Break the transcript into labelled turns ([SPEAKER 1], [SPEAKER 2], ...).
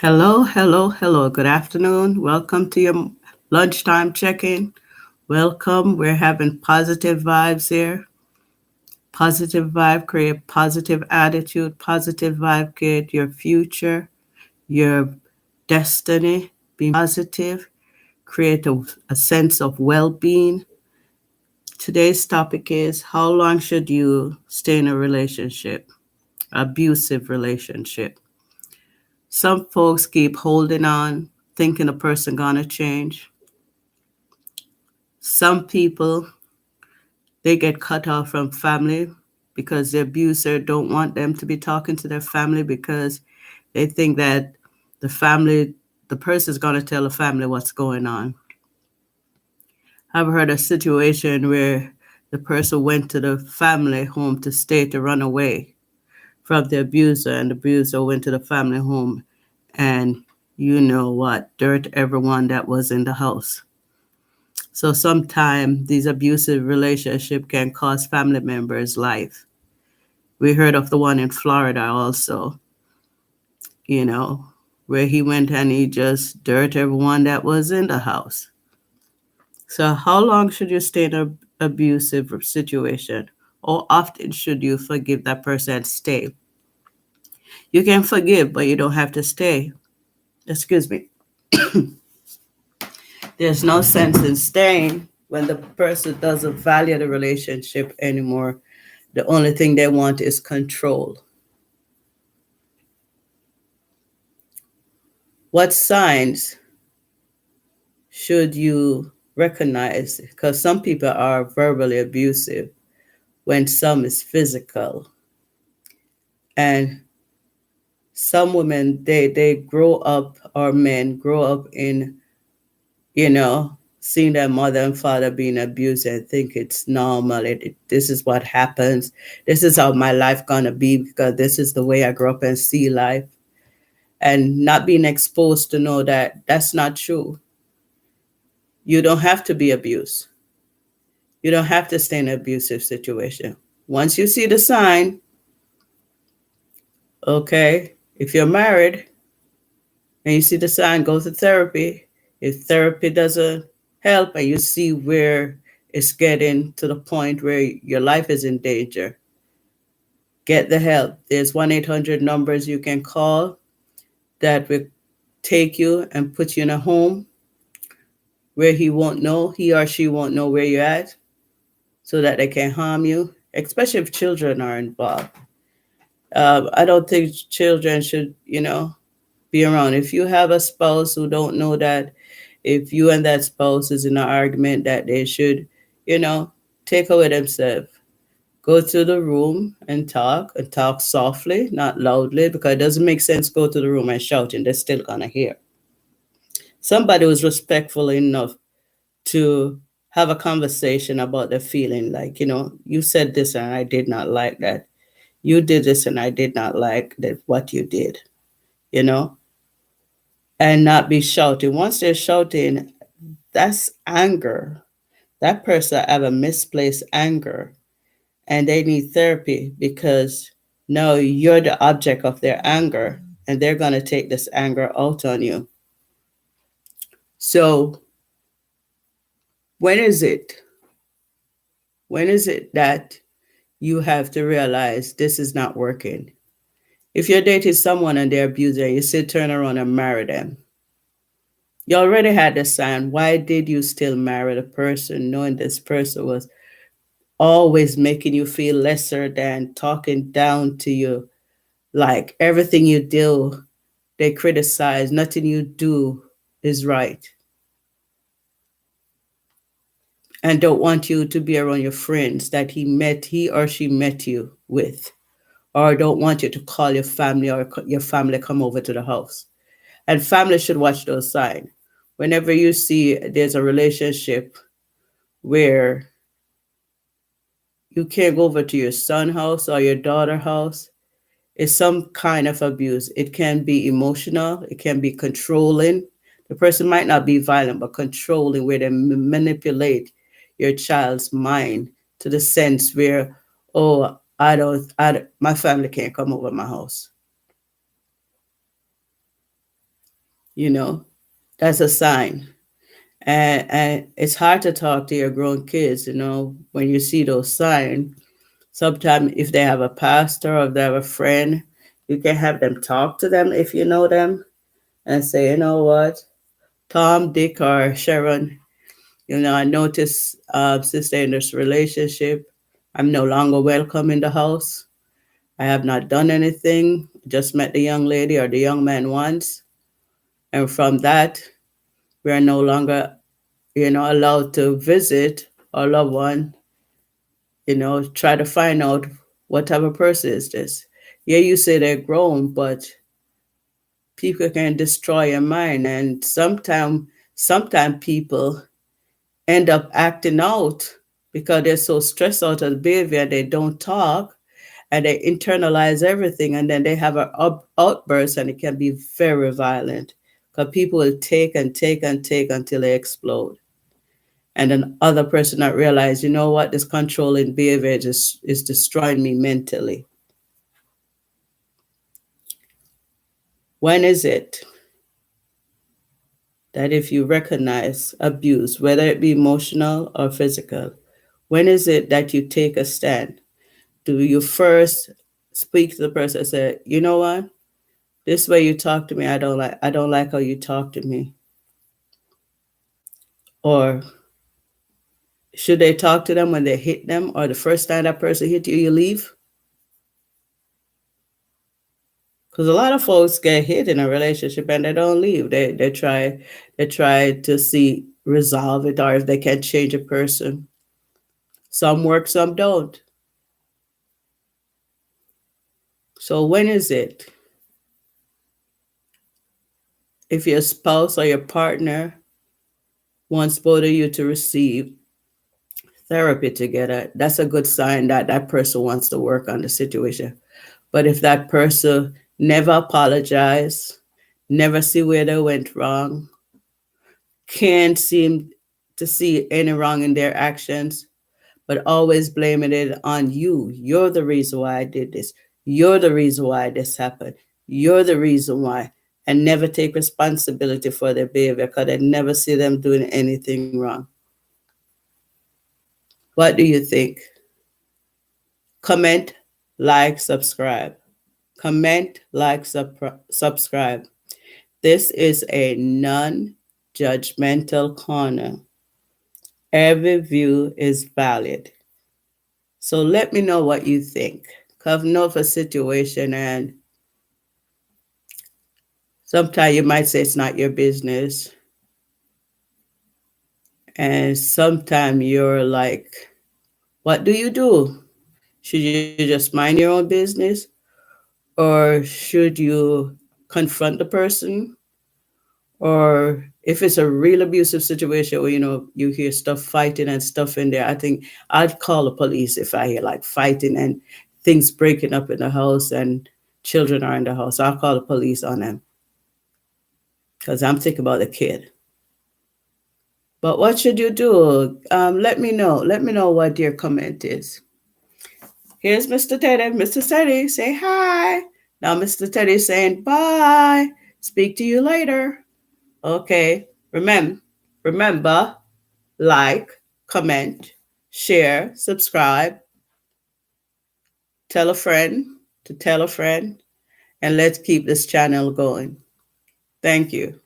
[SPEAKER 1] Hello, hello, hello. Good afternoon. Welcome to your lunchtime check-in. Welcome. We're having positive vibes here. Positive vibe create positive attitude. Positive vibe create your future, your destiny. Be positive. Create a sense of well-being. Today's topic is how long should you stay in a relationship? Abusive relationship. Some folks keep holding on, thinking a person gonna change. Some people they get cut off from family because the abuser don't want them to be talking to their family because they think that the family the person's gonna tell the family what's going on. I've heard a situation where the person went to the family home to stay to run away from the abuser, and the abuser went to the family home and you know what, dirt everyone that was in the house. So sometimes these abusive relationships can cost family members' life. We heard of the one in Florida also, you know, where he went and he just dirt everyone that was in the house. So how long should you stay in an abusive situation? Or often should you forgive that person and stay? You can forgive, but you don't have to stay. Excuse me. There's no sense in staying when the person doesn't value the relationship anymore. The only thing they want is control. What signs should you recognize? Because some people are verbally abusive when some is physical. And some women, they grow up, or men grow up in, seeing their mother and father being abused and think it's normal. This is what happens. This is how my life gonna be because this is the way I grew up and see life. And not being exposed to know that that's not true. You don't have to be abused. You don't have to stay in an abusive situation. Once you see the sign, okay, if you're married and you see the sign, go to therapy. If therapy doesn't help and you see where it's getting to the point where your life is in danger, get the help. There's 1-800 numbers you can call that will take you and put you in a home where he or she won't know where you're at so that they can harm you, especially if children are involved. I don't think children should, be around. If you have a spouse who don't know that if you and that spouse is in an argument that they should, you know, take away themselves, go to the room and talk softly, not loudly, because it doesn't make sense go to the room and shouting. They're still gonna hear. Somebody who's respectful enough to have a conversation about the feeling, like, you said this and I did not like that. You did this and I did not like that what you did, you know, and not be shouting. Once they're shouting, that's anger. That person have a misplaced anger and they need therapy because no, you're the object of their anger and they're going to take this anger out on you. So when is it? When is it that you have to realize this is not working? If you're dating someone and they're abusing, you say turn around and marry them. You already had the sign. Why did you still marry the person knowing this person was always making you feel lesser than, talking down to you, like everything you do, they criticize, nothing you do is right, and don't want you to be around your friends that he or she met you with, or don't want you to call your family or your family come over to the house. And family should watch those signs. Whenever you see there's a relationship where you can't go over to your son house or your daughter house, is some kind of abuse. It can be emotional, it can be controlling. The person might not be violent, but controlling, where they manipulate your child's mind to the sense where, oh, my family can't come over my house. you know, that's a sign. And it's hard to talk to your grown kids, when you see those signs. Sometimes if they have a pastor or if they have a friend, you can have them talk to them if you know them and say, you know what, Tom, Dick, or Sharon, I notice, sister, in this relationship, I'm no longer welcome in the house. I have not done anything, just met the young lady or the young man once. And from that, we are no longer, allowed to visit our loved one, try to find out what type of person is this. Yeah, you say they're grown, but people can destroy your mind. And sometimes people end up acting out because they're so stressed out of the behavior, they don't talk and they internalize everything, and then they have an outburst, and it can be very violent because people will take and take and take until they explode. And then other person not realize, you know what, this controlling behavior is destroying me mentally. When is it that if you recognize abuse, whether it be emotional or physical, when is it that you take a stand? Do you first speak to the person and say, you know what, this way you talk to me, I don't like how you talk to me? Or should they talk to them when they hit them, or the first time that person hit you, you leave? Because a lot of folks get hit in a relationship and they don't leave. They try to see resolve it, or if they can change a person. Some work, some don't. So when is it, if your spouse or your partner wants both of you to receive therapy together, that's a good sign that that person wants to work on the situation. But if that person never apologize, never see where they went wrong, can't seem to see any wrong in their actions, but always blaming it on you. You're the reason why I did this. You're the reason why this happened. You're the reason why. And never take responsibility for their behavior because I never see them doing anything wrong. What do you think? Comment, like, subscribe. Comment, like, subscribe. This is a non judgmental corner. Every view is valid. So let me know what you think. Because I know of a situation, and sometimes you might say it's not your business. And sometimes you're like, what do you do? Should you just mind your own business? Or should you confront the person? Or if it's a real abusive situation where you hear stuff fighting and stuff in there, I think I'd call the police if I hear like fighting and things breaking up in the house and children are in the house. I'll call the police on them because I'm thinking about the kid. But what should you do? Let me know. Let me know what your comment is. Here's Mr. Teddy. Mr. Teddy, say hi. Now Mr. Teddy saying bye. Speak to you later. Okay. Remember, like, comment, share, subscribe, tell a friend to tell a friend, and let's keep this channel going. Thank you.